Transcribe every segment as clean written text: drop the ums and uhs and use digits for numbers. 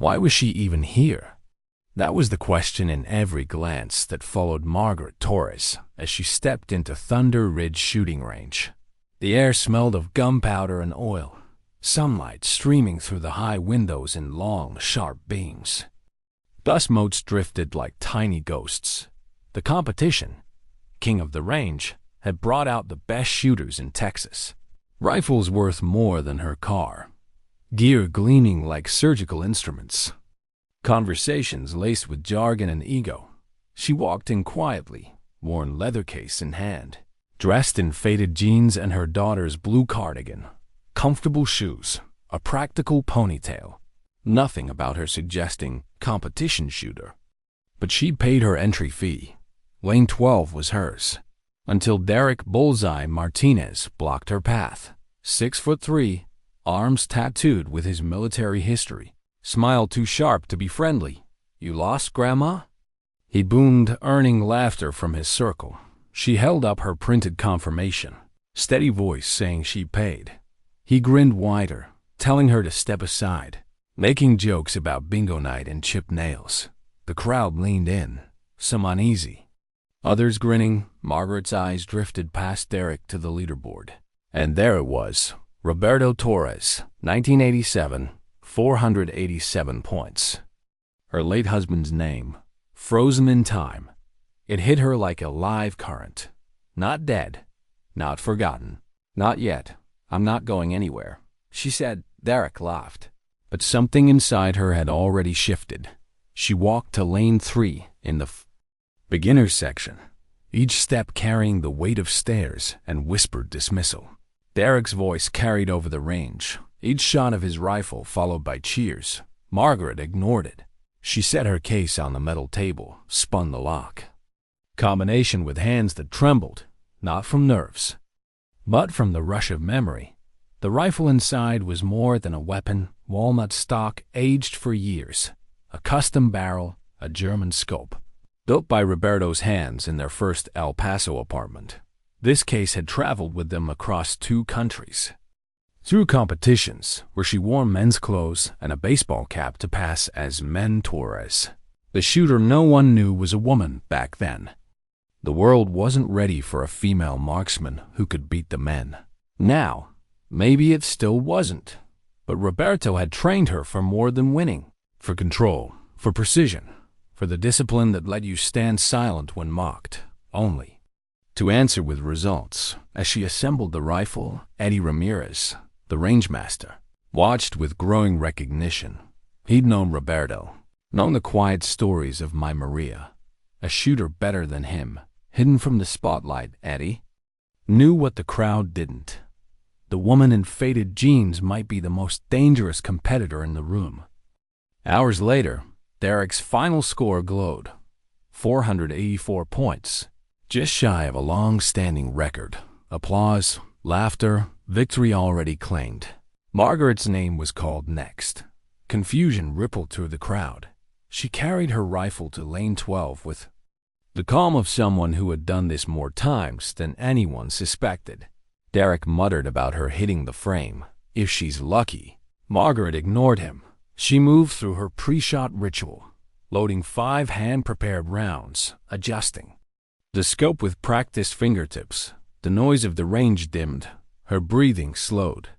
Why was she even here? That was the question in every glance that followed Margaret Torres as she stepped into Thunder Ridge shooting range. The air smelled of gunpowder and oil, sunlight streaming through the high windows in long, sharp beams. Dust motes drifted like tiny ghosts. The competition, king of the range, had brought out the best shooters in Texas. Rifles worth more than her car. Gear gleaming like surgical instruments. Conversations laced with jargon and ego. She walked in quietly, worn leather case in hand, dressed in faded jeans and her daughter's blue cardigan, comfortable shoes, a practical ponytail. Nothing about her suggesting competition shooter. But she paid her entry fee. Lane 12 was hers. Until Derek Bullseye Martinez blocked her path. 6'3", arms tattooed with his military history. Smile too sharp to be friendly. You lost, Grandma? He boomed, earning laughter from his circle. She held up her printed confirmation, steady voice saying she paid. He grinned wider, telling her to step aside, making jokes about bingo night and chipped nails. The crowd leaned in, some uneasy. Others grinning. Margaret's eyes drifted past Derek to the leaderboard. And there it was, Roberto Torres, 1987, 487 points. Her late husband's name, frozen in time. It hit her like a live current. Not dead, not forgotten. Not yet. I'm not going anywhere, she said. Derek laughed. But something inside her had already shifted. She walked to lane 3 in the beginner's section, each step carrying the weight of stairs and whispered dismissal. Derek's voice carried over the range, each shot of his rifle followed by cheers. Margaret ignored it. She set her case on the metal table, spun the lock. Combination with hands that trembled, not from nerves, but from the rush of memory. The rifle inside was more than a weapon, walnut stock aged for years, a custom barrel, a German scope. Built by Roberto's hands in their first El Paso apartment. This case had traveled with them across 2 countries. Through competitions where she wore men's clothes and a baseball cap to pass as Men Torres. The shooter no one knew was a woman back then. The world wasn't ready for a female marksman who could beat the men. Now, maybe it still wasn't. But Roberto had trained her for more than winning. For control, for precision, for the discipline that let you stand silent when mocked, only to answer with results. As she assembled the rifle, Eddie Ramirez, the rangemaster, watched with growing recognition. He'd known Roberto, known the quiet stories of My Maria. A shooter better than him, hidden from the spotlight. Eddie knew what the crowd didn't. The woman in faded jeans might be the most dangerous competitor in the room. Hours later, Derek's final score glowed. 484 points. Just shy of a long-standing record. Applause, laughter, victory already claimed. Margaret's name was called next. Confusion rippled through the crowd. She carried her rifle to lane 12 with the calm of someone who had done this more times than anyone suspected. Derek muttered about her hitting the frame. If she's lucky. Margaret ignored him. She moved through her pre-shot ritual, loading 5 hand-prepared rounds, adjusting the scope with practiced fingertips. The noise of the range dimmed. Her breathing slowed.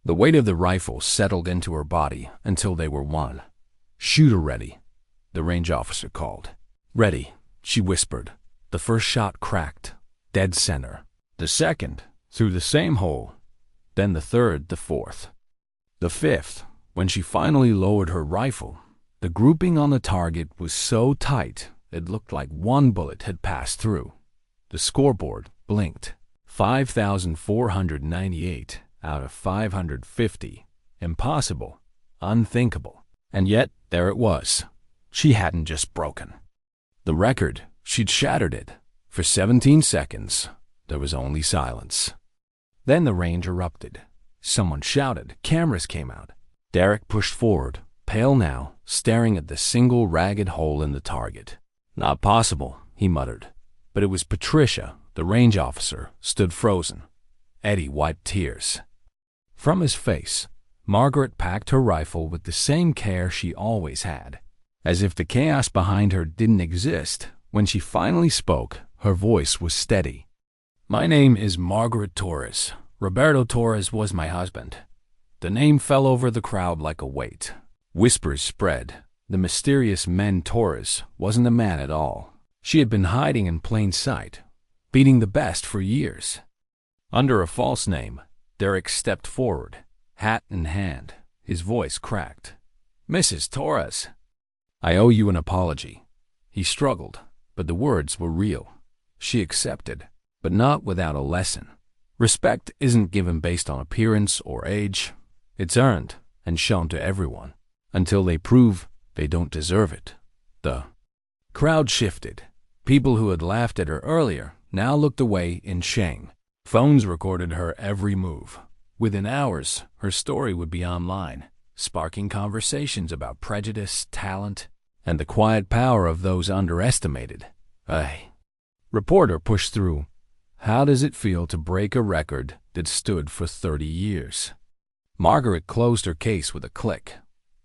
The weight of the rifle settled into her body until they were one. Shooter ready, the range officer called. Ready, she whispered. The first shot cracked, dead center. The second, through the same hole. Then the third, the fourth. The fifth. When she finally lowered her rifle, the grouping on the target was so tight it looked like one bullet had passed through. The scoreboard blinked. 5,498 out of 550. Impossible. Unthinkable. And yet, there it was. She hadn't just broken the record, she'd shattered it. For 17 seconds, there was only silence. Then the range erupted. Someone shouted. Cameras came out. Derek pushed forward, pale now, staring at the single ragged hole in the target. Not possible, he muttered. But it was Patricia, the range officer, stood frozen. Eddie wiped tears from his face. Margaret packed her rifle with the same care she always had. As if the chaos behind her didn't exist, when she finally spoke, her voice was steady. "My name is Margaret Torres. Roberto Torres was my husband." The name fell over the crowd like a weight. Whispers spread. The mysterious man Torres wasn't a man at all. She had been hiding in plain sight, beating the best for years. Under a false name, Derek stepped forward, hat in hand. His voice cracked. "Mrs. Torres, I owe you an apology." He struggled, but the words were real. She accepted, but not without a lesson. Respect isn't given based on appearance or age. It's earned and shown to everyone, until they prove they don't deserve it. The crowd shifted. People who had laughed at her earlier now looked away in shame. Phones recorded her every move. Within hours, her story would be online, sparking conversations about prejudice, talent, and the quiet power of those underestimated. A reporter pushed through. "How does it feel to break a record that stood for 30 years?" Margaret closed her case with a click.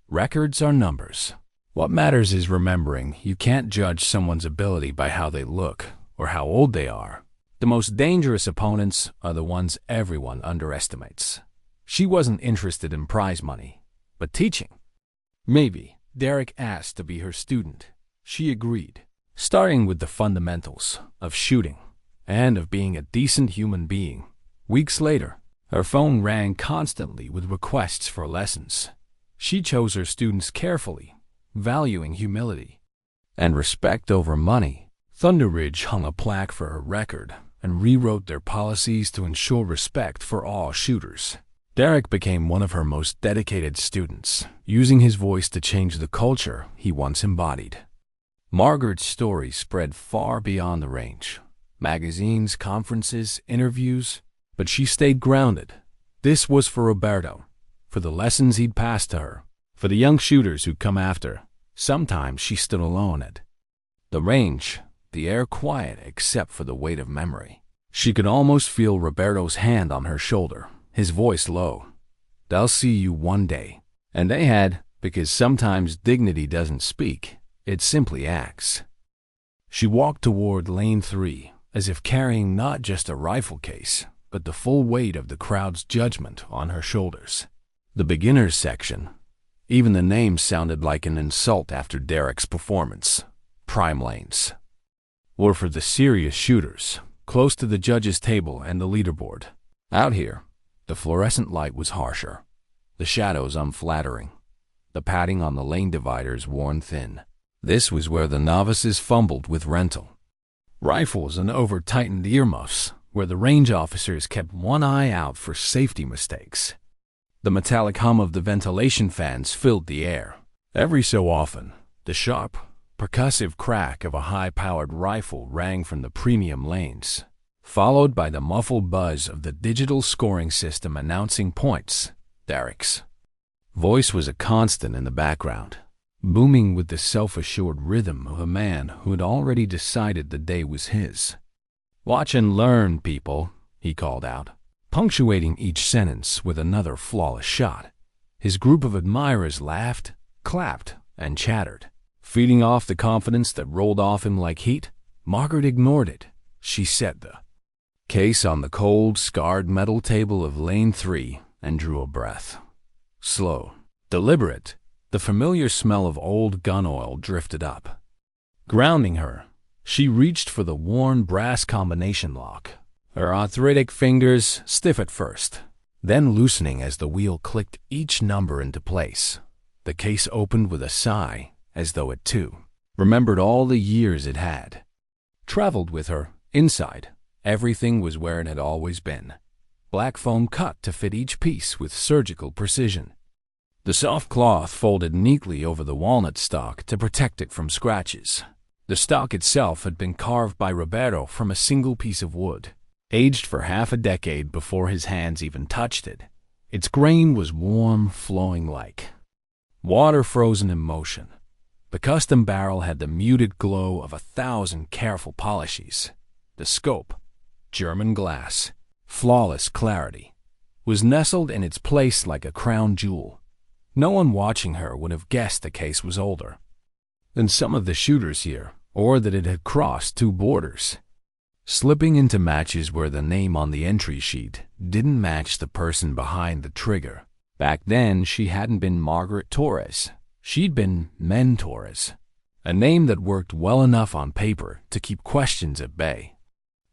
Records are numbers. What matters is remembering you can't judge someone's ability by how they look or how old they are. The most dangerous opponents are the ones everyone underestimates. She wasn't interested in prize money, but teaching. Maybe Derek asked to be her student. She agreed, starting with the fundamentals of shooting and of being a decent human being. Weeks later, her phone rang constantly with requests for lessons. She chose her students carefully, valuing humility and respect over money. Thunder Ridge hung a plaque for her record and rewrote their policies to ensure respect for all shooters. Derek became one of her most dedicated students, using his voice to change the culture he once embodied. Margaret's story spread far beyond the range. Magazines, conferences, interviews, but she stayed grounded. This was for Roberto, for the lessons he'd passed to her, for the young shooters who'd come after. Sometimes she stood alone at the range, the air quiet except for the weight of memory. She could almost feel Roberto's hand on her shoulder, his voice low. "They'll see you one day." And they had, because sometimes dignity doesn't speak, it simply acts. She walked toward lane 3, as if carrying not just a rifle case, but the full weight of the crowd's judgment on her shoulders. The beginners section. Even the name sounded like an insult after Derek's performance. Prime lanes. Or for the serious shooters, close to the judge's table and the leaderboard. Out here, the fluorescent light was harsher, the shadows unflattering, the padding on the lane dividers worn thin. This was where the novices fumbled with rental. Rifles and over-tightened earmuffs, where the range officers kept one eye out for safety mistakes. The metallic hum of the ventilation fans filled the air. Every so often, the sharp, percussive crack of a high-powered rifle rang from the premium lanes, followed by the muffled buzz of the digital scoring system announcing points. Derek's voice was a constant in the background, booming with the self-assured rhythm of a man who had already decided the day was his. "Watch and learn, people," he called out, punctuating each sentence with another flawless shot. His group of admirers laughed, clapped, and chattered, feeding off the confidence that rolled off him like heat. Margaret ignored it. She set the case on the cold, scarred metal table of lane 3 and drew a breath. Slow, deliberate, the familiar smell of old gun oil drifted up. Grounding her, she reached for the worn brass combination lock, her arthritic fingers stiff at first, then loosening as the wheel clicked each number into place. The case opened with a sigh, as though it, too, remembered all the years it had traveled with her. Inside, everything was where it had always been. Black foam cut to fit each piece with surgical precision. The soft cloth folded neatly over the walnut stock to protect it from scratches. The stock itself had been carved by Roberto from a single piece of wood, aged for half a decade before his hands even touched it. Its grain was warm, flowing like water frozen in motion. The custom barrel had the muted glow of 1,000 careful polishes. The scope, German glass, flawless clarity, was nestled in its place like a crown jewel. No one watching her would have guessed the case was older than some of the shooters here, or that it had crossed two borders, slipping into matches where the name on the entry sheet didn't match the person behind the trigger. Back then, she hadn't been Margaret Torres. She'd been Men Torres, a name that worked well enough on paper to keep questions at bay.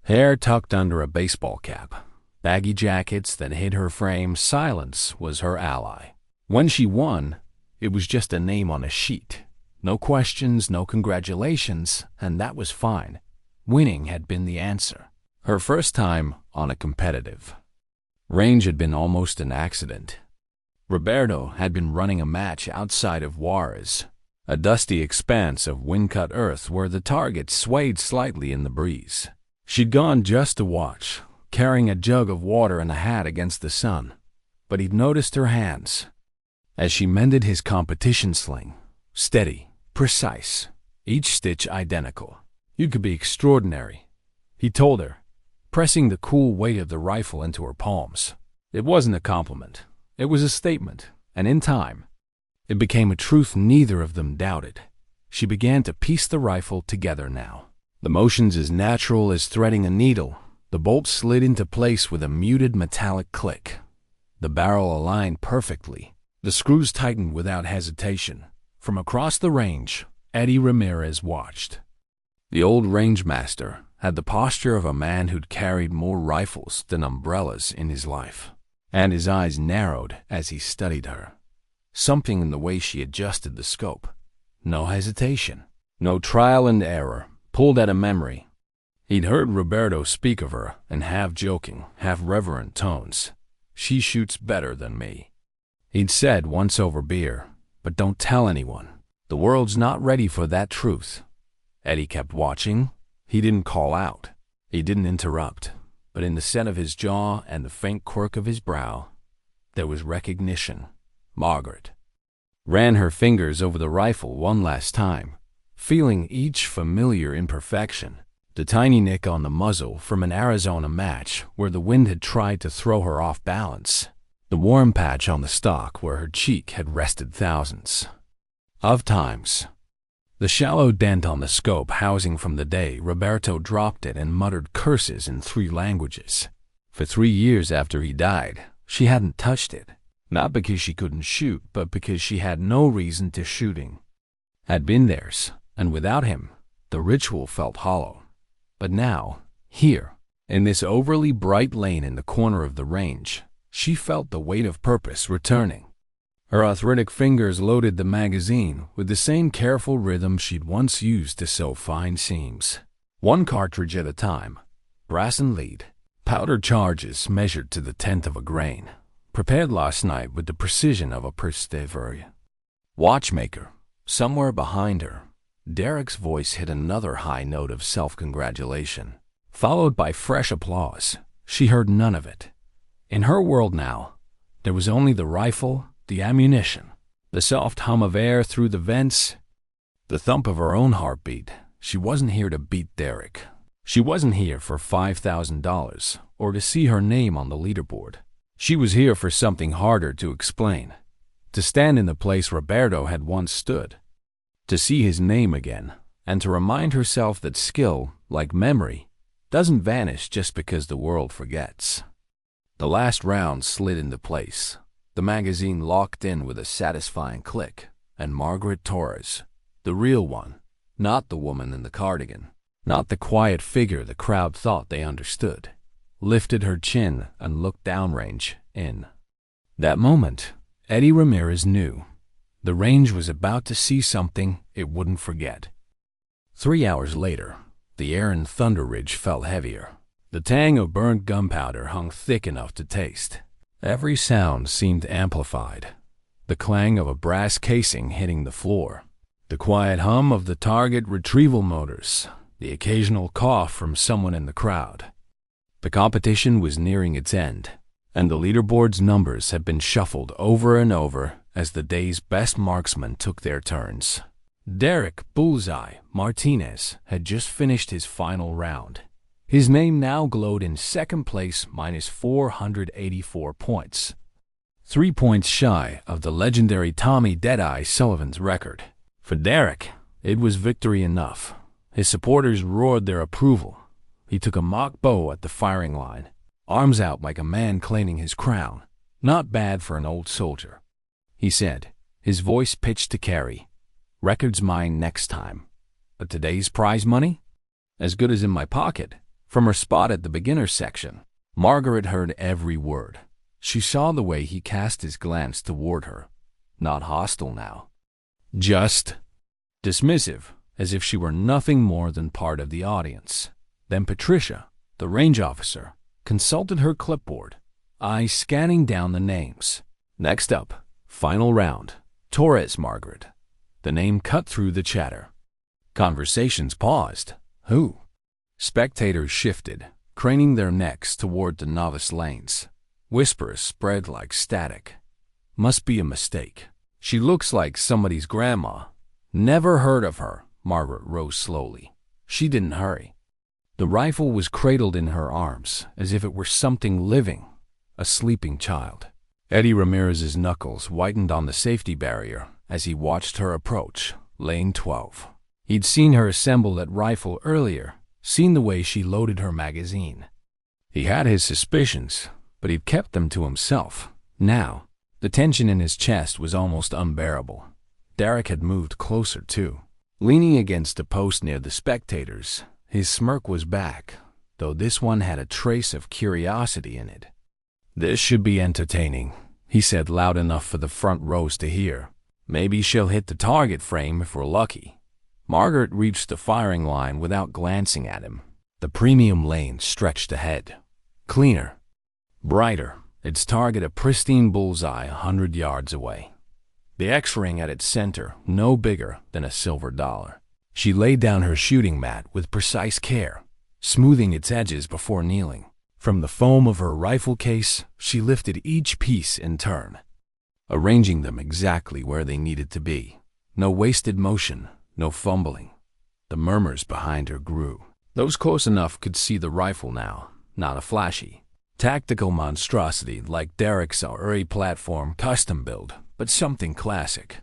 Hair tucked under a baseball cap, baggy jackets that hid her frame, silence was her ally. When she won, it was just a name on a sheet. No questions, no congratulations, and that was fine. Winning had been the answer. Her first time on a competitive range had been almost an accident. Roberto had been running a match outside of Juarez, a dusty expanse of wind-cut earth where the target swayed slightly in the breeze. She'd gone just to watch, carrying a jug of water and a hat against the sun, but he'd noticed her hands as she mended his competition sling. Steady, precise, each stitch identical. "You could be extraordinary," he told her, pressing the cool weight of the rifle into her palms. It wasn't a compliment. It was a statement, and in time, it became a truth neither of them doubted. She began to piece the rifle together now. The motions as natural as threading a needle. The bolt slid into place with a muted metallic click. The barrel aligned perfectly. The screws tightened without hesitation. From across the range, Eddie Ramirez watched. The old range master had the posture of a man who'd carried more rifles than umbrellas in his life, and his eyes narrowed as he studied her. Something in the way she adjusted the scope. No hesitation. No trial and error, pulled at a memory. He'd heard Roberto speak of her in half-joking, half-reverent tones. "She shoots better than me," he'd said once over beer. "But don't tell anyone. The world's not ready for that truth." Eddie kept watching. He didn't call out. He didn't interrupt. But in the set of his jaw and the faint quirk of his brow, there was recognition. Margaret ran her fingers over the rifle one last time, feeling each familiar imperfection. The tiny nick on the muzzle from an Arizona match where the wind had tried to throw her off balance. The warm patch on the stock where her cheek had rested thousands of times. The shallow dent on the scope housing from the day Roberto dropped it and muttered curses in 3 languages. For 3 years after he died, she hadn't touched it. Not because she couldn't shoot, but because she had no reason to shooting. Had been theirs, and without him, the ritual felt hollow. But now, here, in this overly bright lane in the corner of the range, she felt the weight of purpose returning. Her arthritic fingers loaded the magazine with the same careful rhythm she'd once used to sew fine seams. 1 cartridge at a time, brass and lead, powder charges measured to the 10th of a grain, prepared last night with the precision of a perseverer. Watchmaker, somewhere behind her, Derek's voice hit another high note of self-congratulation, followed by fresh applause. She heard none of it. In her world now, there was only the rifle, the ammunition, the soft hum of air through the vents, the thump of her own heartbeat. She wasn't here to beat Derek. She wasn't here for $5,000 or to see her name on the leaderboard. She was here for something harder to explain. To stand in the place Roberto had once stood. To see his name again, and to remind herself that skill, like memory, doesn't vanish just because the world forgets. The last round slid into place. The magazine locked in with a satisfying click, and Margaret Torres, the real one, not the woman in the cardigan, not the quiet figure the crowd thought they understood, lifted her chin and looked downrange in. That moment, Eddie Ramirez knew. The range was about to see something it wouldn't forget. 3 hours later, the air in Thunder Ridge felt heavier. The tang of burnt gunpowder hung thick enough to taste. Every sound seemed amplified. The clang of a brass casing hitting the floor, the quiet hum of the target retrieval motors, the occasional cough from someone in the crowd. The competition was nearing its end, and the leaderboard's numbers had been shuffled over and over as the day's best marksmen took their turns. Derek "Bullseye" Martinez had just finished his final round. His name now glowed in second place, minus 484 points. 3 points shy of the legendary Tommy Deadeye Sullivan's record. For Derek, it was victory enough. His supporters roared their approval. He took a mock bow at the firing line, arms out like a man claiming his crown. "Not bad for an old soldier," he said, his voice pitched to Carrie. "Record's mine next time. But today's prize money? As good as in my pocket." From her spot at the beginner's section, Margaret heard every word. She saw the way he cast his glance toward her. Not hostile now. Just dismissive, as if she were nothing more than part of the audience. Then Patricia, the range officer, consulted her clipboard, eyes scanning down the names. "Next up, final round. Torres, Margaret." The name cut through the chatter. Conversations paused. Who? Spectators shifted, craning their necks toward the novice lanes. Whispers spread like static. "Must be a mistake. She looks like somebody's grandma." "Never heard of her." Margaret rose slowly. She didn't hurry. The rifle was cradled in her arms, as if it were something living, a sleeping child. Eddie Ramirez's knuckles whitened on the safety barrier as he watched her approach, lane 12. He'd seen her assemble that rifle earlier, seen the way she loaded her magazine. He had his suspicions, but he'd kept them to himself. Now, the tension in his chest was almost unbearable. Derek had moved closer, too. Leaning against a post near the spectators, his smirk was back, though this one had a trace of curiosity in it. "This should be entertaining," he said loud enough for the front rows to hear. "Maybe she'll hit the target frame if we're lucky." Margaret reached the firing line without glancing at him. The premium lane stretched ahead. Cleaner. Brighter. Its target a pristine bullseye 100 yards away. The X-ring at its center, no bigger than a silver dollar. She laid down her shooting mat with precise care, smoothing its edges before kneeling. From the foam of her rifle case, she lifted each piece in turn, arranging them exactly where they needed to be. No wasted motion. No fumbling. The murmurs behind her grew. Those close enough could see the rifle now, not a flashy, tactical monstrosity like Derek's Uri platform custom build, but something classic.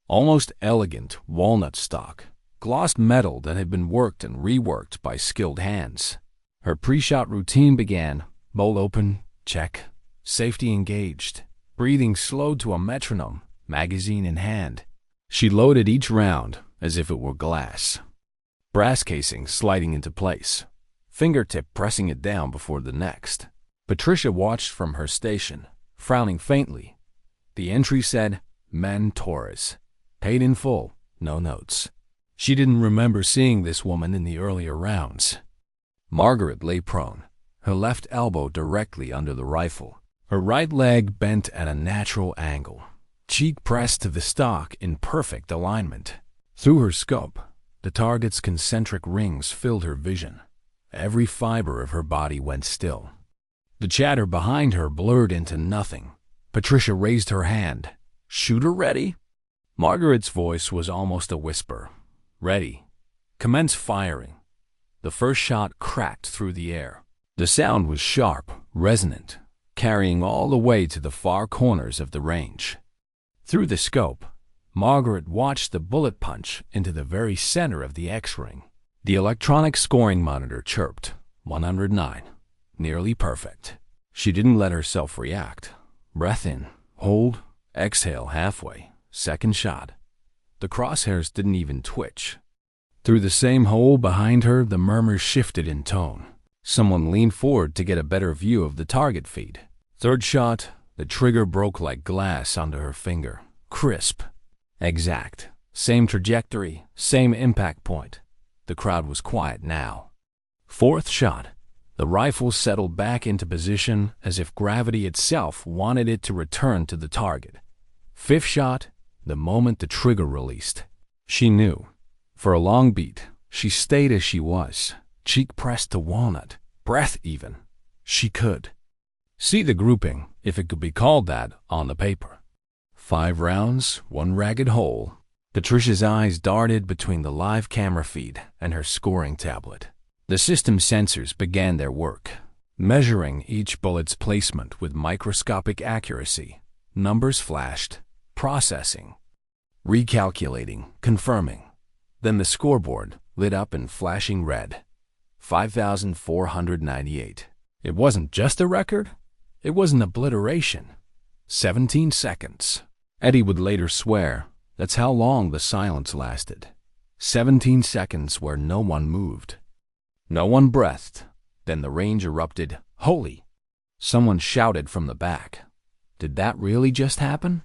Almost elegant walnut stock, glossed metal that had been worked and reworked by skilled hands. Her pre-shot routine began. Bolt open, check. Safety engaged. Breathing slowed to a metronome, magazine in hand. She loaded each round as if it were glass. Brass casing sliding into place, fingertip pressing it down before the next. Patricia watched from her station, frowning faintly. The entry said, "Men Torres. Paid in full, no notes." She didn't remember seeing this woman in the earlier rounds. Margaret lay prone, her left elbow directly under the rifle, her right leg bent at a natural angle, cheek pressed to the stock in perfect alignment. Through her scope, the target's concentric rings filled her vision. Every fiber of her body went still. The chatter behind her blurred into nothing. Patricia raised her hand. "Shooter ready?" Margaret's voice was almost a whisper. "Ready. Commence firing." The first shot cracked through the air. The sound was sharp, resonant, carrying all the way to the far corners of the range. Through the scope, Margaret watched the bullet punch into the very center of the X-ring. The electronic scoring monitor chirped. 109. Nearly perfect. She didn't let herself react. Breath in, hold, exhale halfway. Second shot. The crosshairs didn't even twitch. Through the same hole behind her, the murmurs shifted in tone. Someone leaned forward to get a better view of the target feed. Third shot, the trigger broke like glass onto her finger. Crisp. Exact. Same trajectory, same impact point. The crowd was quiet now. Fourth shot. The rifle settled back into position as if gravity itself wanted it to return to the target. Fifth shot. The moment the trigger released. She knew. For a long beat, she stayed as she was, cheek pressed to walnut, breath even. She could see the grouping, if it could be called that, on the paper. 5 rounds, 1 ragged hole. Patricia's eyes darted between the live camera feed and her scoring tablet. The system sensors began their work, measuring each bullet's placement with microscopic accuracy. Numbers flashed, processing, recalculating, confirming. Then the scoreboard lit up in flashing red. 5,498. It wasn't just a record. It was an obliteration. 17 seconds. Eddie would later swear that's how long the silence lasted. 17 seconds where no one moved. No one breathed. Then the range erupted. Holy! Someone shouted from the back. Did that really just happen?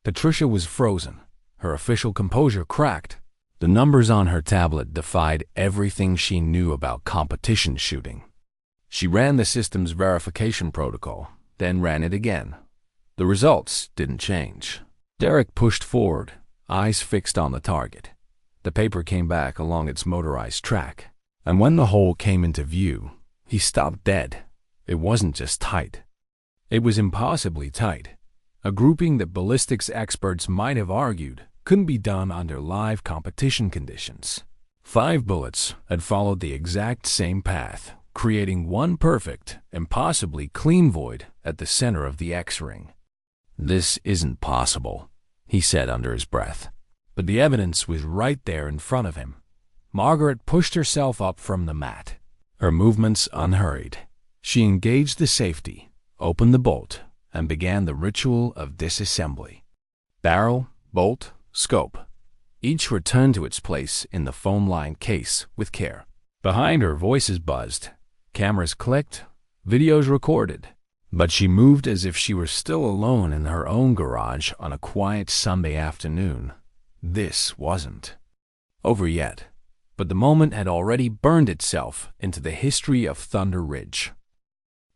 Patricia was frozen. Her official composure cracked. The numbers on her tablet defied everything she knew about competition shooting. She ran the system's verification protocol, then ran it again. The results didn't change. Derek pushed forward, eyes fixed on the target. The paper came back along its motorized track, and when the hole came into view, he stopped dead. It wasn't just tight. It was impossibly tight, a grouping that ballistics experts might have argued couldn't be done under live competition conditions. 5 bullets had followed the exact same path, creating one perfect, impossibly clean void at the center of the X-ring. "This isn't possible," he said under his breath. But the evidence was right there in front of him. Margaret pushed herself up from the mat, her movements unhurried. She engaged the safety, opened the bolt, and began the ritual of disassembly. Barrel, bolt, scope. Each returned to its place in the foam-lined case with care. Behind her, voices buzzed. Cameras clicked, videos recorded. But she moved as if she were still alone in her own garage on a quiet Sunday afternoon. This wasn't over yet, but the moment had already burned itself into the history of Thunder Ridge.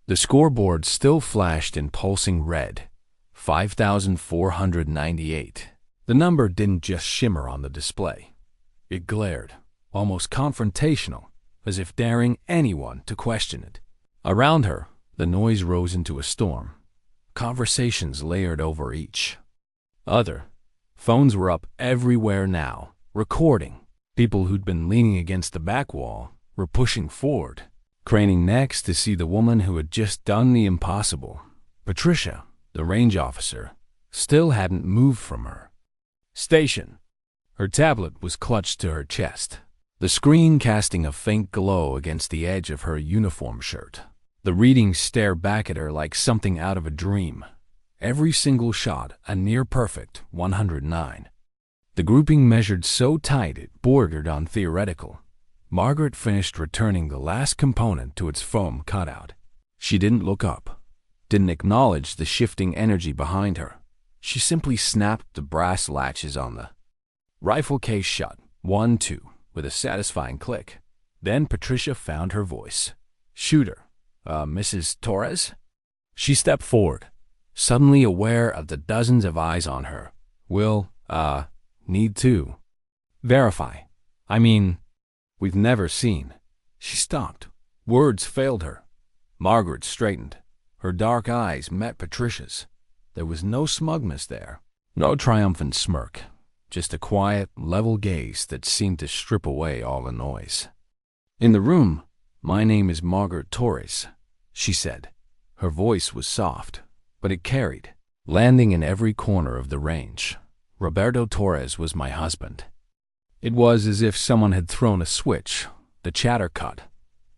The scoreboard still flashed in pulsing red. 5,498. The number didn't just shimmer on the display. It glared, almost confrontational, as if daring anyone to question it. Around her, the noise rose into a storm. Conversations layered over each other. Phones were up everywhere now, recording. People who'd been leaning against the back wall were pushing forward, craning necks to see the woman who had just done the impossible. Patricia, the range officer, still hadn't moved from her station. Her tablet was clutched to her chest, the screen casting a faint glow against the edge of her uniform shirt. The readings stared back at her like something out of a dream. Every single shot a near-perfect 109. The grouping measured so tight it bordered on theoretical. Margaret finished returning the last component to its foam cutout. She didn't look up, didn't acknowledge the shifting energy behind her. She simply snapped the brass latches on the rifle case shut, 1-2, with a satisfying click. Then Patricia found her voice. "Shooter, Mrs. Torres?" She stepped forward, suddenly aware of the dozens of eyes on her. "Will, need to verify. We've never seen." She stopped. Words failed her. Margaret straightened. Her dark eyes met Patricia's. There was no smugness there, no triumphant smirk, just a quiet, level gaze that seemed to strip away all the noise. "In the room, my name is Margaret Torres," she said. Her voice was soft, but it carried, landing in every corner of the range. "Roberto Torres was my husband." It was as if someone had thrown a switch. The chatter cut.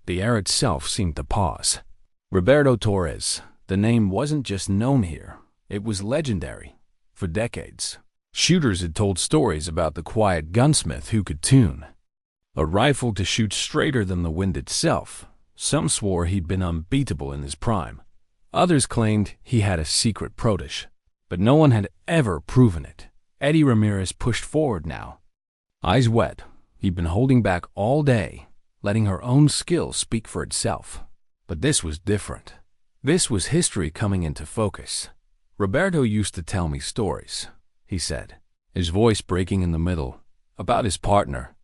The air itself seemed to pause. Roberto Torres, the name wasn't just known here. It was legendary. For decades, shooters had told stories about the quiet gunsmith who could tune a rifle to shoot straighter than the wind itself. Some swore he'd been unbeatable in his prime. Others claimed he had a secret protege, but no one had ever proven it. Eddie Ramirez pushed forward now, eyes wet. He'd been holding back all day, letting her own skill speak for itself. But this was different. This was history coming into focus. "Roberto used to tell me stories," he said, his voice breaking in the middle, "about his partner,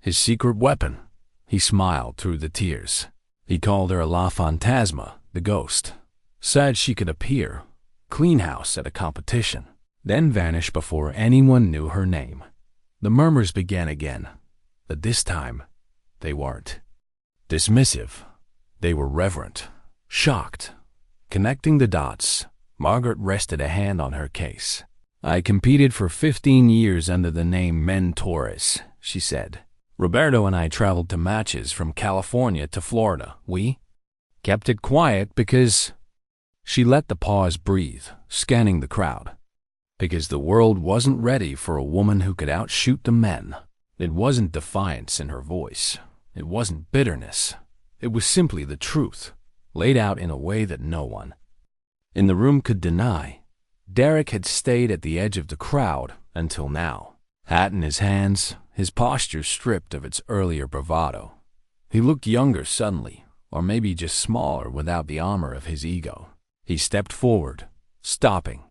his secret weapon." He smiled through the tears. He called her La Fantasma, the ghost. Said she could appear, clean house at a competition, then vanish before anyone knew her name. The murmurs began again, but this time they weren't dismissive. They were reverent, shocked. Connecting the dots, Margaret rested a hand on her case. "I competed for 15 years under the name Margaret Torres," she said. "Roberto and I traveled to matches from California to Florida. We kept it quiet because—" She let the pause breathe, scanning the crowd. Because the world wasn't ready for a woman who could outshoot the men. It wasn't defiance in her voice. It wasn't bitterness. It was simply the truth, laid out in a way that no one in the room could deny. Derek had stayed at the edge of the crowd until now, hat in his hands, his posture stripped of its earlier bravado. He looked younger suddenly, or maybe just smaller without the armor of his ego. He stepped forward, stopping.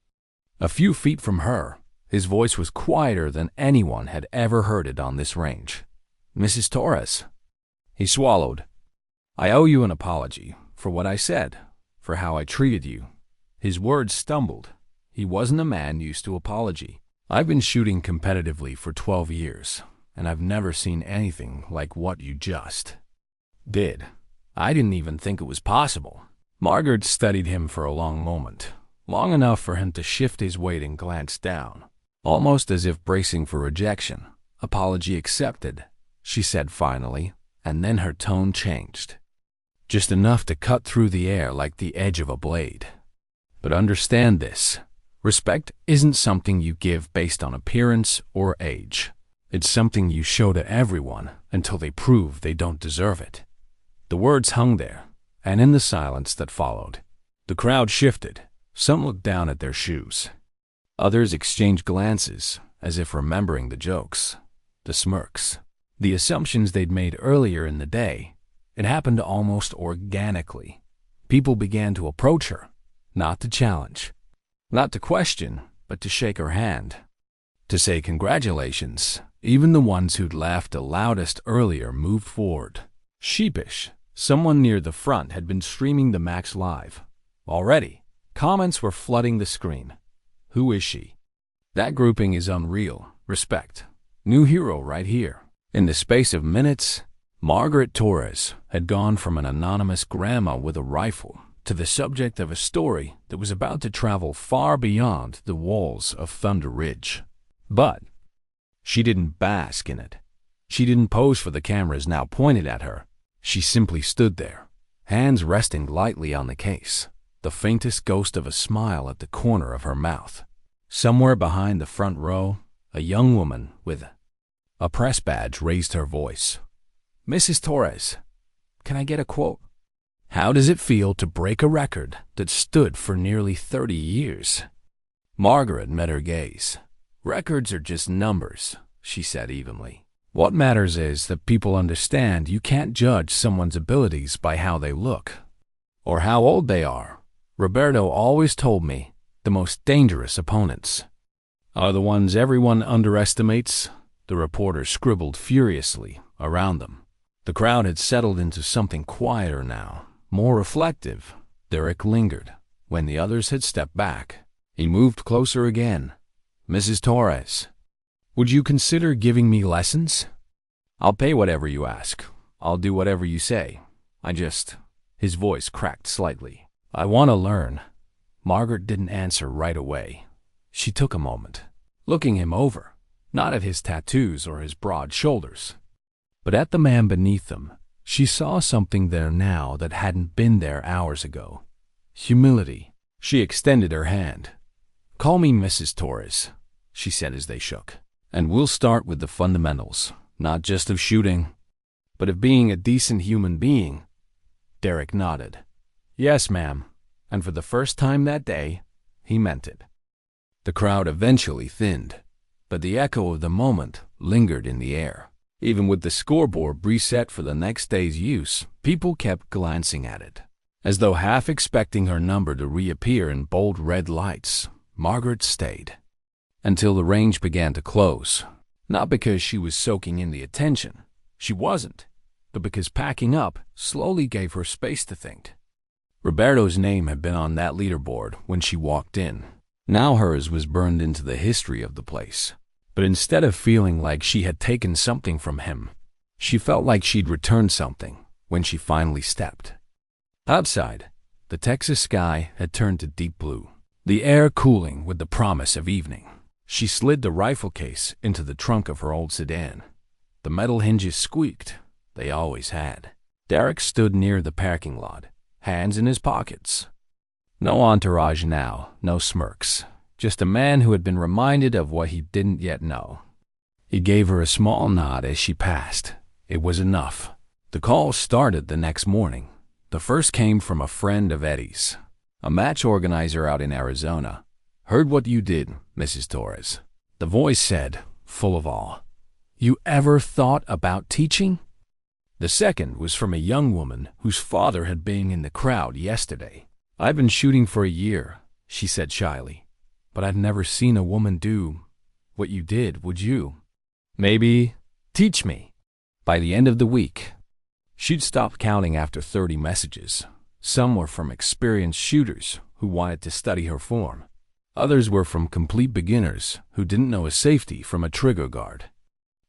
A few feet from her, his voice was quieter than anyone had ever heard it on this range. "Mrs. Torres." He swallowed. "I owe you an apology for what I said, for how I treated you." His words stumbled. He wasn't a man used to apology. "I've been shooting competitively for 12 years, and I've never seen anything like what you just did. I didn't even think it was possible." Margaret studied him for a long moment, long enough for him to shift his weight and glance down, almost as if bracing for rejection. "Apology accepted," she said finally, and then her tone changed. Just enough to cut through the air like the edge of a blade. "But understand this. Respect isn't something you give based on appearance or age. It's something you show to everyone until they prove they don't deserve it." The words hung there, and in the silence that followed, the crowd shifted. Some looked down at their shoes. Others exchanged glances, as if remembering the jokes, the smirks, the assumptions they'd made earlier in the day. It happened almost organically. People began to approach her, not to challenge, not to question, but to shake her hand, to say congratulations. Even the ones who'd laughed the loudest earlier moved forward. Sheepish, someone near the front had been streaming the Max live. Already, comments were flooding the screen. "Who is she? That grouping is unreal. Respect. New hero right here." In the space of minutes, Margaret Torres had gone from an anonymous grandma with a rifle to the subject of a story that was about to travel far beyond the walls of Thunder Ridge. But she didn't bask in it. She didn't pose for the cameras now pointed at her. She simply stood there, hands resting lightly on the case, the faintest ghost of a smile at the corner of her mouth. Somewhere behind the front row, a young woman with a press badge raised her voice. "Mrs. Torres, can I get a quote? How does it feel to break a record that stood for nearly 30 years? Margaret met her gaze. "Records are just numbers," she said evenly. "What matters is that people understand you can't judge someone's abilities by how they look or how old they are. Roberto always told me the most dangerous opponents are the ones everyone underestimates." The reporter scribbled furiously around them. The crowd had settled into something quieter now, more reflective. Derek lingered. When the others had stepped back, he moved closer again. "Mrs. Torres, would you consider giving me lessons? I'll pay whatever you ask. I'll do whatever you say. His voice cracked slightly. "I want to learn." Margaret didn't answer right away. She took a moment, looking him over, not at his tattoos or his broad shoulders, but at the man beneath them. She saw something there now that hadn't been there hours ago. Humility. She extended her hand. "Call me Mrs. Torres," she said as they shook. "And we'll start with the fundamentals, not just of shooting, but of being a decent human being." Derek nodded. "Yes, ma'am." And for the first time that day, he meant it. The crowd eventually thinned, but the echo of the moment lingered in the air. Even with the scoreboard reset for the next day's use, people kept glancing at it, as though half expecting her number to reappear in bold red lights. Margaret stayed until the range began to close, not because she was soaking in the attention. She wasn't, but because packing up slowly gave her space to think. Roberto's name had been on that leaderboard when she walked in. Now hers was burned into the history of the place. But instead of feeling like she had taken something from him, she felt like she'd returned something. when she finally stepped. Outside, the Texas sky had turned to deep blue, the air cooling with the promise of evening. She slid the rifle case into the trunk of her old sedan. The metal hinges squeaked. They always had. Derek stood near the parking lot, hands in his pockets. No entourage now, no smirks. Just a man who had been reminded of what he didn't yet know. He gave her a small nod as she passed. It was enough. The calls started the next morning. The first came from a friend of Eddie's, a match organizer out in Arizona. "Heard what you did, Mrs. Torres." The voice said, full of awe, "You ever thought about teaching?" The second was from a young woman whose father had been in the crowd yesterday. "I've been shooting for a year," she said shyly, "but I've never seen a woman do what you did, would you? Maybe teach me." By the end of the week, she'd stopped counting after 30 messages. Some were from experienced shooters who wanted to study her form. Others were from complete beginners who didn't know a safety from a trigger guard.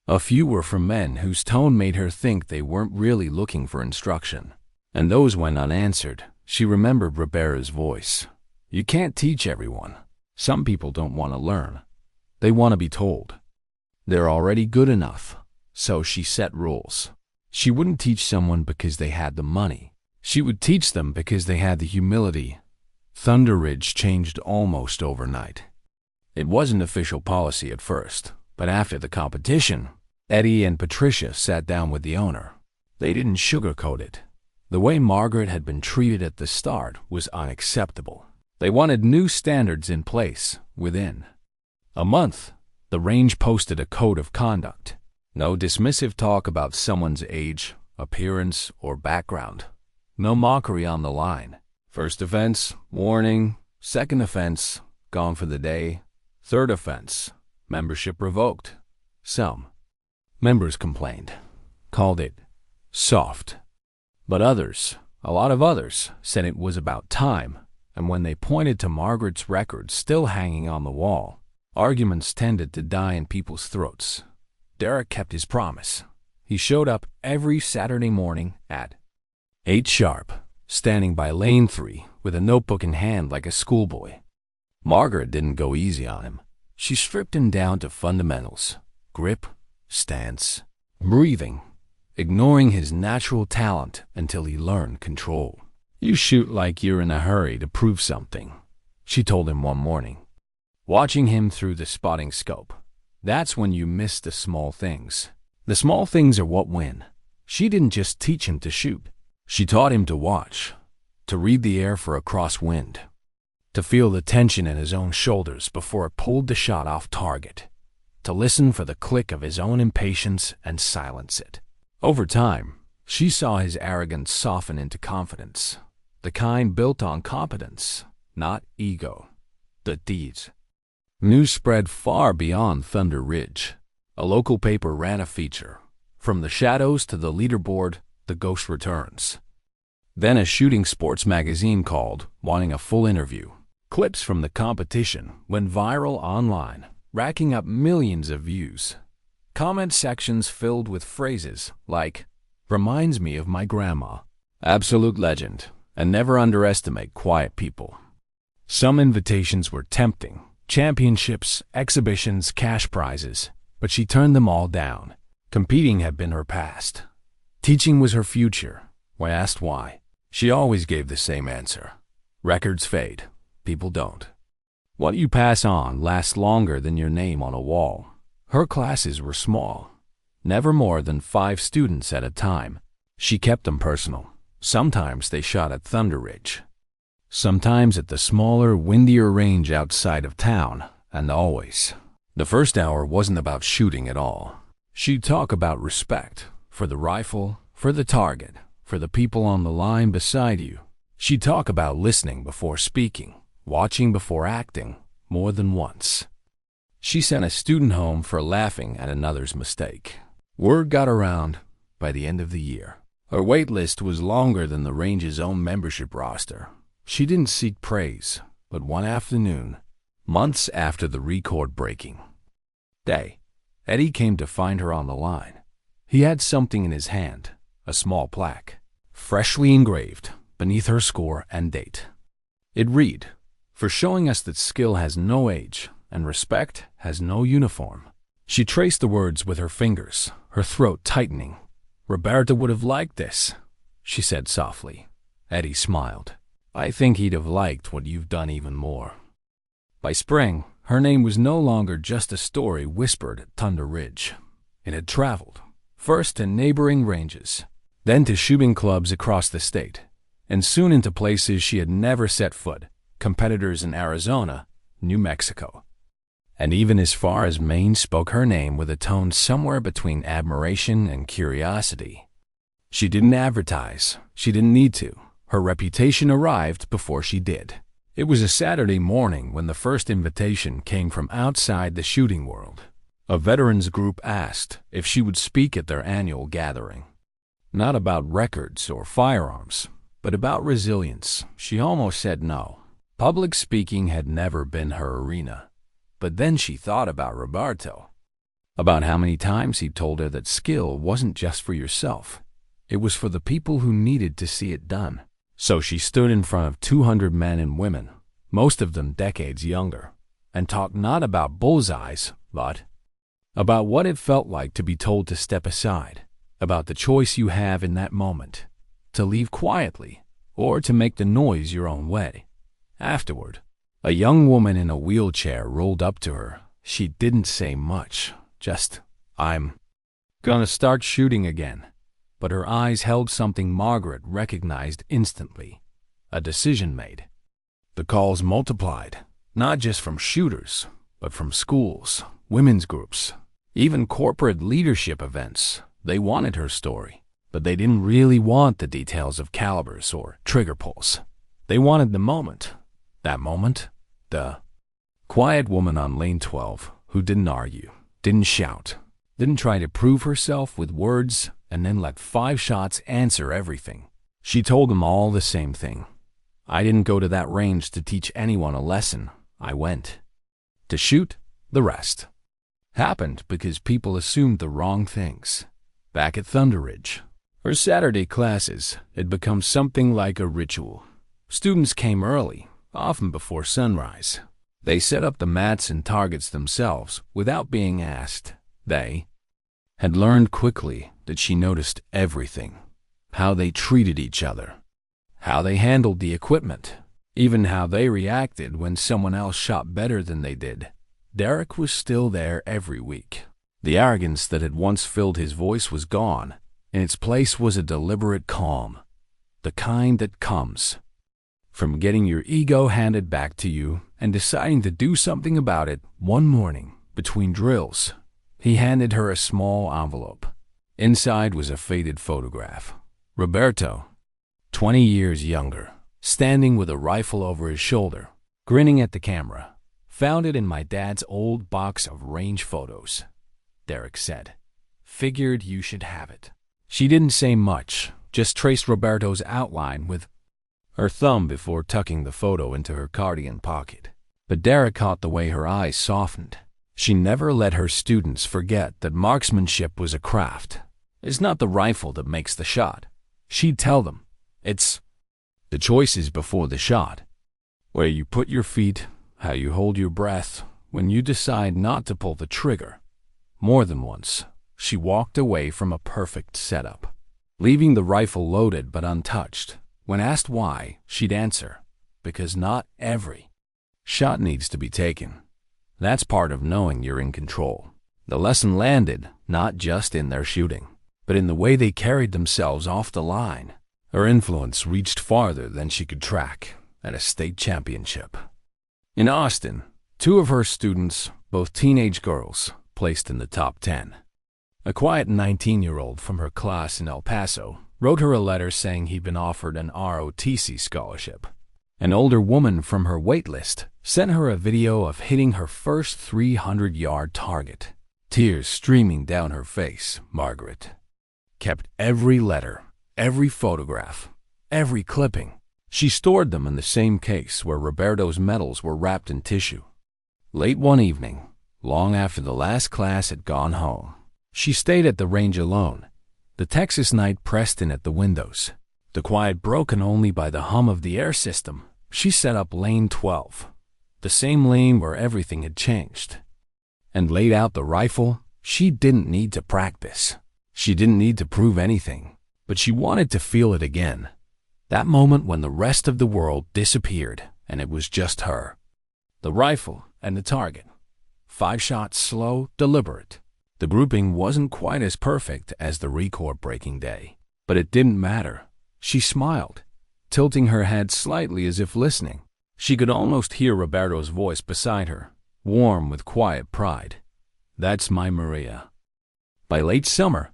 A few were from men whose tone made her think they weren't really looking for instruction. And those went unanswered. She remembered Ribera's voice. "You can't teach everyone. Some people don't want to learn. They want to be told. They're already good enough." So she set rules. She wouldn't teach someone because they had the money. She would teach them because they had the humility. Thunder Ridge changed almost overnight. It wasn't official policy at first, but after the competition, Eddie and Patricia sat down with the owner. They didn't sugarcoat it. The way Margaret had been treated at the start was unacceptable. They wanted new standards in place within a month. The range posted a code of conduct. No dismissive talk about someone's age, appearance, or background. No mockery on the line. First offense, warning. Second offense, gone for the day. Third offense, membership revoked. Some members complained, called it soft. But others, a lot of others, said it was about time, and when they pointed to Margaret's record still hanging on the wall, arguments tended to die in people's throats. Derek kept his promise. He showed up every Saturday morning at 8 sharp, standing by lane 3 with a notebook in hand like a schoolboy. Margaret didn't go easy on him. She stripped him down to fundamentals: grip, stance, breathing, ignoring his natural talent until he learned control. "You shoot like you're in a hurry to prove something," she told him one morning, watching him through the spotting scope. "That's when you miss the small things. The small things are what win." She didn't just teach him to shoot. She taught him to watch, to read the air for a crosswind, to feel the tension in his own shoulders before it pulled the shot off target, to listen for the click of his own impatience and silence it. Over time, she saw his arrogance soften into confidence, the kind built on competence, not ego. The deeds. News spread far beyond Thunder Ridge. A local paper ran a feature. From the shadows to the leaderboard, the ghost returns. Then a shooting sports magazine called, wanting a full interview. Clips from the competition went viral online, racking up millions of views. Comment sections filled with phrases like, "Reminds me of my grandma," "Absolute legend," and "Never underestimate quiet people." Some invitations were tempting. Championships, exhibitions, cash prizes. But she turned them all down. Competing had been her past. Teaching was her future. When asked why, she always gave the same answer. Records fade. People don't. What you pass on lasts longer than your name on a wall. Her classes were small. Never more than 5 students at a time. She kept them personal. Sometimes they shot at Thunder Ridge. Sometimes at the smaller, windier range outside of town. And always. The first hour wasn't about shooting at all. She'd talk about respect for the rifle, for the target, for the people on the line beside you. She'd talk about listening before speaking, watching before acting, more than once. She sent a student home for laughing at another's mistake. Word got around by the end of the year. Her wait list was longer than the range's own membership roster. She didn't seek praise, but one afternoon, months after the record-breaking day, Eddie came to find her on the line. He had something in his hand, a small plaque. freshly engraved beneath her score and date. It read, "For showing us that skill has no age and respect has no uniform." She traced the words with her fingers, her throat tightening. "Roberto would have liked this," she said softly. Eddie smiled. "I think he'd have liked what you've done even more." By spring, her name was no longer just a story whispered at Thunder Ridge. It had traveled, first to neighboring ranges, then to shooting clubs across the state, and soon into places she had never set foot, competitors in Arizona, New Mexico. And even as far as Maine spoke her name with a tone somewhere between admiration and curiosity. She didn't advertise. She didn't need to. Her reputation arrived before she did. It was a Saturday morning when the first invitation came from outside the shooting world. A veterans group asked if she would speak at their annual gathering. Not about records or firearms, but about resilience. She almost said no. Public speaking had never been her arena. But then she thought about Roberto, about how many times he told her that skill wasn't just for yourself. It was for the people who needed to see it done. So she stood in front of 200 men and women, most of them decades younger, and talked not about bullseyes, but about what it felt like to be told to step aside, about the choice you have in that moment, to leave quietly or to make the noise your own way. Afterward, a young woman in a wheelchair rolled up to her. She didn't say much, just, "I'm gonna start shooting again." But her eyes held something Margaret recognized instantly, a decision made. The calls multiplied, not just from shooters, but from schools, women's groups, even corporate leadership events. They wanted her story, but they didn't really want the details of calibers or trigger pulls. They wanted the moment. That moment, the quiet woman on lane 12 who didn't argue, didn't shout, didn't try to prove herself with words and then let 5 shots answer everything. She told them all the same thing. "I didn't go to that range to teach anyone a lesson. I went to shoot. The rest happened because people assumed the wrong things." Back at Thunder Ridge, her Saturday classes had become something like a ritual. Students came early, often before sunrise. They set up the mats and targets themselves without being asked. They had learned quickly that she noticed everything, how they treated each other, how they handled the equipment, even how they reacted when someone else shot better than they did. Derek was still there every week. The arrogance that had once filled his voice was gone. In its place was a deliberate calm, the kind that comes from getting your ego handed back to you and deciding to do something about it. One morning, between drills, he handed her a small envelope. Inside was a faded photograph. Roberto, 20 years younger, standing with a rifle over his shoulder, grinning at the camera. "Found it in my dad's old box of range photos," Derek said. "Figured you should have it." She didn't say much, just traced Roberto's outline with her thumb before tucking the photo into her cardigan pocket. But Derek caught the way her eyes softened. She never let her students forget that marksmanship was a craft. It's not the rifle that makes the shot. She'd tell them, it's the choices before the shot. Where you put your feet, how you hold your breath, when you decide not to pull the trigger. More than once, she walked away from a perfect setup, leaving the rifle loaded but untouched. When asked why, she'd answer, "Because not every shot needs to be taken. That's part of knowing you're in control." The lesson landed not just in their shooting, but in the way they carried themselves off the line. Her influence reached farther than she could track at a state championship. In Austin, 2 of her students, both teenage girls, placed in the top 10. A quiet 19-year-old from her class in El Paso wrote her a letter saying he'd been offered an ROTC scholarship. An older woman from her wait list sent her a video of hitting her first 300-yard target. Tears streaming down her face, Margaret kept every letter, every photograph, every clipping. She stored them in the same case where Roberto's medals were wrapped in tissue. Late one evening, long after the last class had gone home, she stayed at the range alone. The Texas night pressed in at the windows. The quiet broken only by the hum of the air system, she set up lane 12, the same lane where everything had changed, and laid out the rifle. She didn't need to practice. She didn't need to prove anything, but she wanted to feel it again. That moment when the rest of the world disappeared and it was just her. The rifle and the target. 5 shots, slow, deliberate. The grouping wasn't quite as perfect as the record-breaking day, but it didn't matter. She smiled, tilting her head slightly as if listening. She could almost hear Roberto's voice beside her, warm with quiet pride. "That's my Maria." By late summer,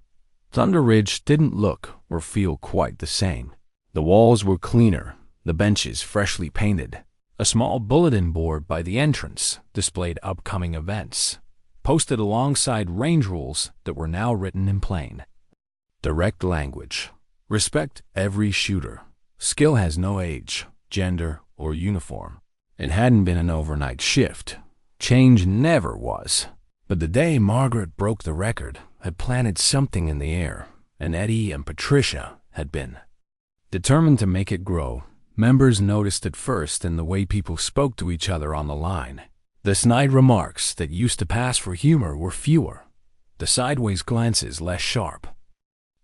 Thunder Ridge didn't look or feel quite the same. The walls were cleaner, the benches freshly painted. A small bulletin board by the entrance displayed upcoming events, posted alongside range rules that were now written in plain. Direct language. Respect every shooter. Skill has no age, gender, or uniform. It hadn't been an overnight shift. Change never was. But the day Margaret broke the record had planted something in the air, and Eddie and Patricia had been determined to make it grow. Members noticed it first in the way people spoke to each other on the line. The snide remarks that used to pass for humor were fewer, the sideways glances less sharp.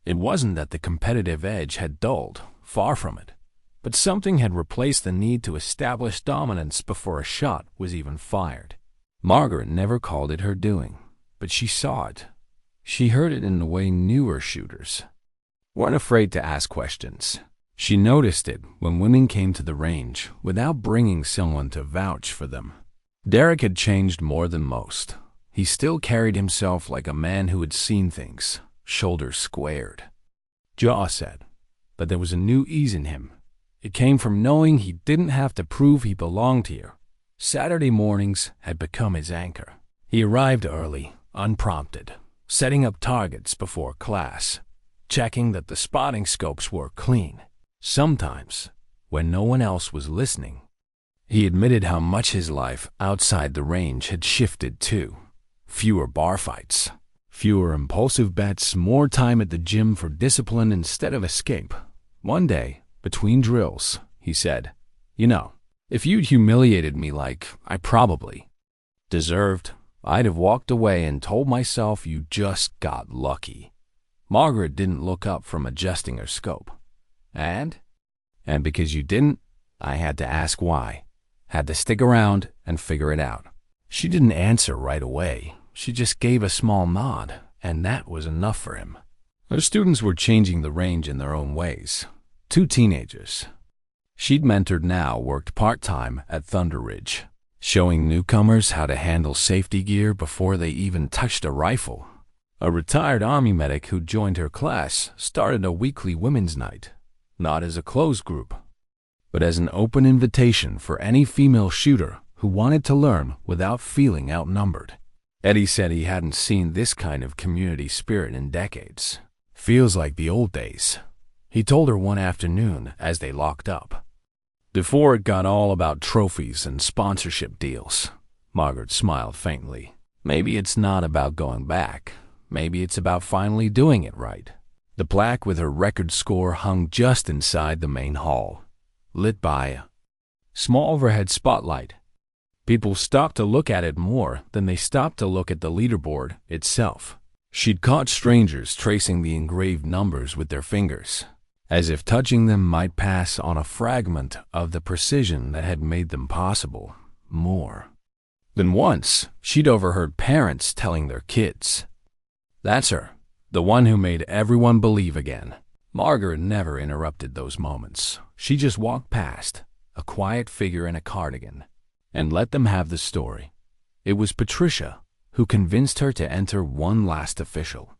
It wasn't that the competitive edge had dulled, far from it, but something had replaced the need to establish dominance before a shot was even fired. Margaret never called it her doing, but she saw it. She heard it in the way newer shooters weren't afraid to ask questions. She noticed it when women came to the range without bringing someone to vouch for them. Derek had changed more than most. He still carried himself like a man who had seen things, shoulders squared, jaw set, but there was a new ease in him. It came from knowing he didn't have to prove he belonged here. Saturday mornings had become his anchor. He arrived early, unprompted, setting up targets before class, checking that the spotting scopes were clean. Sometimes, when no one else was listening, he admitted how much his life outside the range had shifted too. Fewer bar fights, fewer impulsive bets, more time at the gym for discipline instead of escape. One day, between drills, he said, "You know, if you'd humiliated me like I probably deserved, I'd have walked away and told myself you just got lucky." Margaret didn't look up from adjusting her scope. And because you didn't, I had to ask why. Had to stick around and figure it out. She didn't answer right away. She just gave a small nod, and that was enough for him. Her students were changing the range in their own ways. 2 teenagers she'd mentored now worked part-time at Thunder Ridge, showing newcomers how to handle safety gear before they even touched a rifle. A retired Army medic who joined her class started a weekly women's night, not as a closed group, but as an open invitation for any female shooter who wanted to learn without feeling outnumbered. Eddie said he hadn't seen this kind of community spirit in decades. "Feels like the old days," he told her one afternoon as they locked up. "Before it got all about trophies and sponsorship deals." Margaret smiled faintly. "Maybe it's not about going back. Maybe it's about finally doing it right." The plaque with her record score hung just inside the main hall, lit by a small overhead spotlight. People stopped to look at it more than they stopped to look at the leaderboard itself. She'd caught strangers tracing the engraved numbers with their fingers, as if touching them might pass on a fragment of the precision that had made them possible. More than once, she'd overheard parents telling their kids, "That's her, the one who made everyone believe again." Margaret never interrupted those moments. She just walked past, a quiet figure in a cardigan, and let them have the story. It was Patricia who convinced her to enter one last official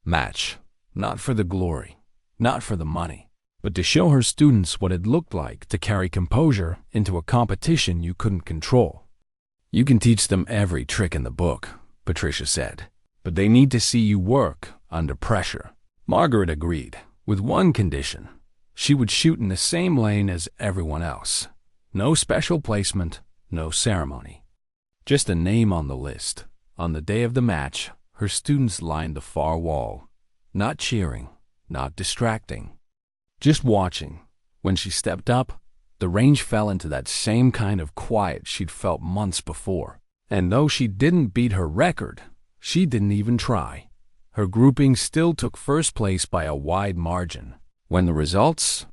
match, not for the glory, not for the money, but to show her students what it looked like to carry composure into a competition you couldn't control. "You can teach them every trick in the book," Patricia said, "but they need to see you work under pressure." Margaret agreed, with one condition. She would shoot in the same lane as everyone else. No special placement, no ceremony. Just a name on the list. On the day of the match, her students lined the far wall, not cheering, not distracting, just watching. When she stepped up, the range fell into that same kind of quiet she'd felt months before. And though she didn't beat her record, she didn't even try. Her grouping still took first place by a wide margin. When the results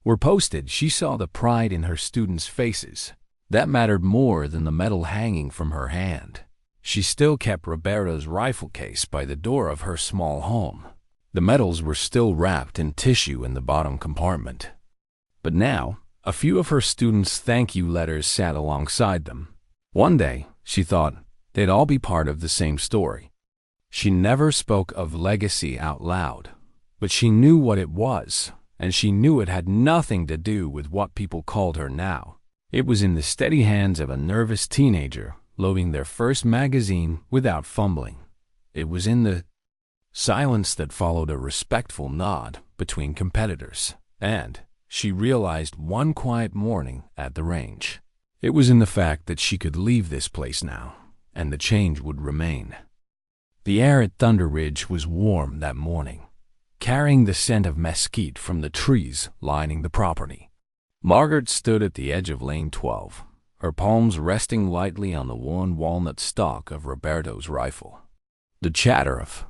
were posted, she saw the pride in her students' faces. That mattered more than the medal hanging from her hand. She still kept Roberto's rifle case by the door of her small home. The medals were still wrapped in tissue in the bottom compartment. But now, a few of her students' thank you letters sat alongside them. One day, she thought, they'd all be part of the same story. She never spoke of legacy out loud, but she knew what it was, and she knew it had nothing to do with what people called her now. It was in the steady hands of a nervous teenager loading their first magazine without fumbling. It was in the silence that followed a respectful nod between competitors, and she realized one quiet morning at the range. It was in the fact that she could leave this place now, and the change would remain. The air at Thunder Ridge was warm that morning, carrying the scent of mesquite from the trees lining the property. Margaret stood at the edge of Lane 12, her palms resting lightly on the worn walnut stock of Roberto's rifle. The chatter of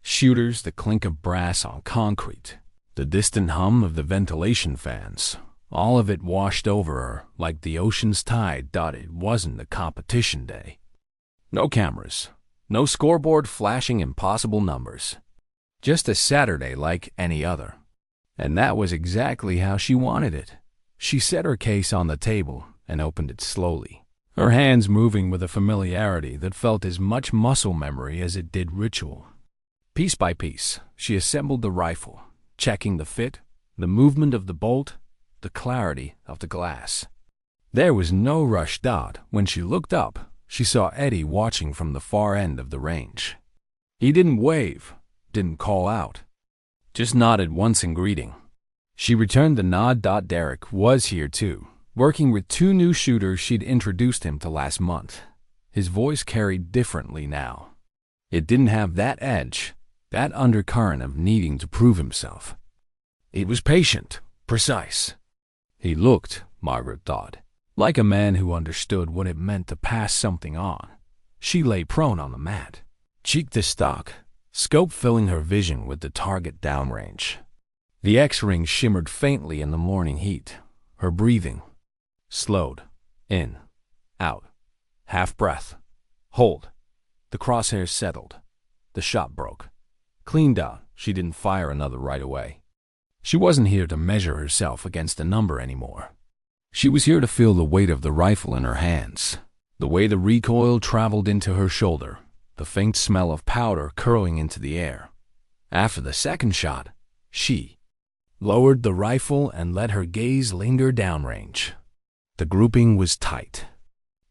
shooters, the clink of brass on concrete, the distant hum of the ventilation fans, all of it washed over her like the ocean's tide. It wasn't a competition day. No cameras, no scoreboard flashing impossible numbers. Just a Saturday like any other. And that was exactly how she wanted it. She set her case on the table and opened it slowly, her hands moving with a familiarity that felt as much muscle memory as it did ritual. Piece by piece, she assembled the rifle, checking the fit, the movement of the bolt, the clarity of the glass. There was no rush. When she looked up, she saw Eddie watching from the far end of the range. He didn't wave, didn't call out, just nodded once in greeting. She returned the nod. Derek was here too, working with two new shooters she'd introduced him to last month. His voice carried differently now. It didn't have that edge, that undercurrent of needing to prove himself. It was patient, precise. He looked, Margaret thought, like a man who understood what it meant to pass something on. She lay prone on the mat, cheek to stock, scope filling her vision with the target downrange. The X-ring shimmered faintly in the morning heat. Her breathing slowed. In, out, half breath, hold. The crosshairs settled. The shot broke. Cleaned out. She didn't fire another right away. She wasn't here to measure herself against a number anymore. She was here to feel the weight of the rifle in her hands, the way the recoil traveled into her shoulder, the faint smell of powder curling into the air. After the second shot, she lowered the rifle and let her gaze linger downrange. The grouping was tight.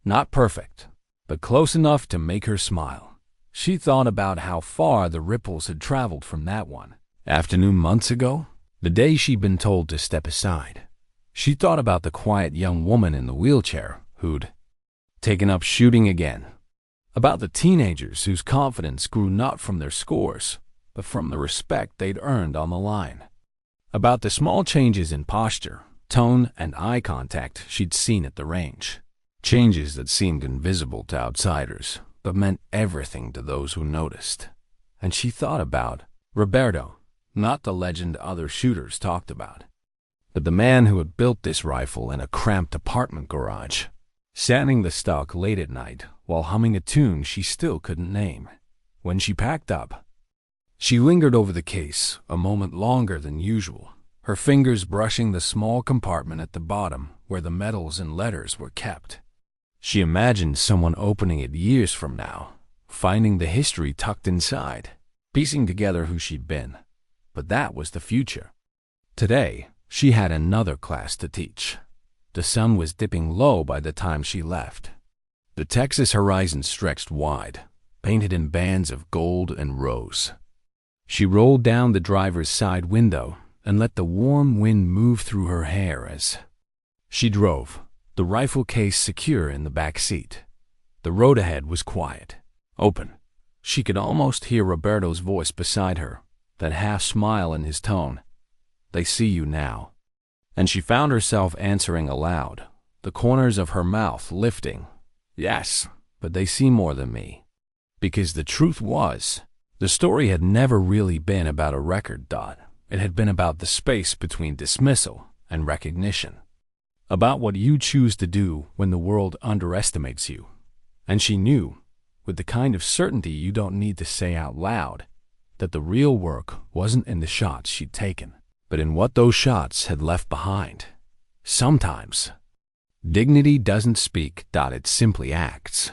Not perfect, but close enough to make her smile. She thought about how far the ripples had traveled from that one afternoon months ago, the day she'd been told to step aside. She thought about the quiet young woman in the wheelchair who'd taken up shooting again, about the teenagers whose confidence grew not from their scores, but from the respect they'd earned on the line, about the small changes in posture, tone, and eye contact she'd seen at the range, changes that seemed invisible to outsiders, but meant everything to those who noticed. And she thought about Roberto, not the legend other shooters talked about, but the man who had built this rifle in a cramped apartment garage, sanding the stock late at night while humming a tune she still couldn't name. When she packed up, she lingered over the case a moment longer than usual, her fingers brushing the small compartment at the bottom where the medals and letters were kept. She imagined someone opening it years from now, finding the history tucked inside, piecing together who she'd been. But that was the future. Today, she had another class to teach. The sun was dipping low by the time she left. The Texas horizon stretched wide, painted in bands of gold and rose. She rolled down the driver's side window and let the warm wind move through her hair as she drove, the rifle case secure in the back seat. The road ahead was quiet, open. She could almost hear Roberto's voice beside her, that half smile in his tone. They see you now. And she found herself answering aloud, the corners of her mouth lifting. Yes, but they see more than me. Because the truth was, the story had never really been about a record dot. It had been about the space between dismissal and recognition. About what you choose to do when the world underestimates you. And she knew, with the kind of certainty you don't need to say out loud, that the real work wasn't in the shots she'd taken, but in what those shots had left behind. Sometimes, dignity doesn't speak, it simply acts.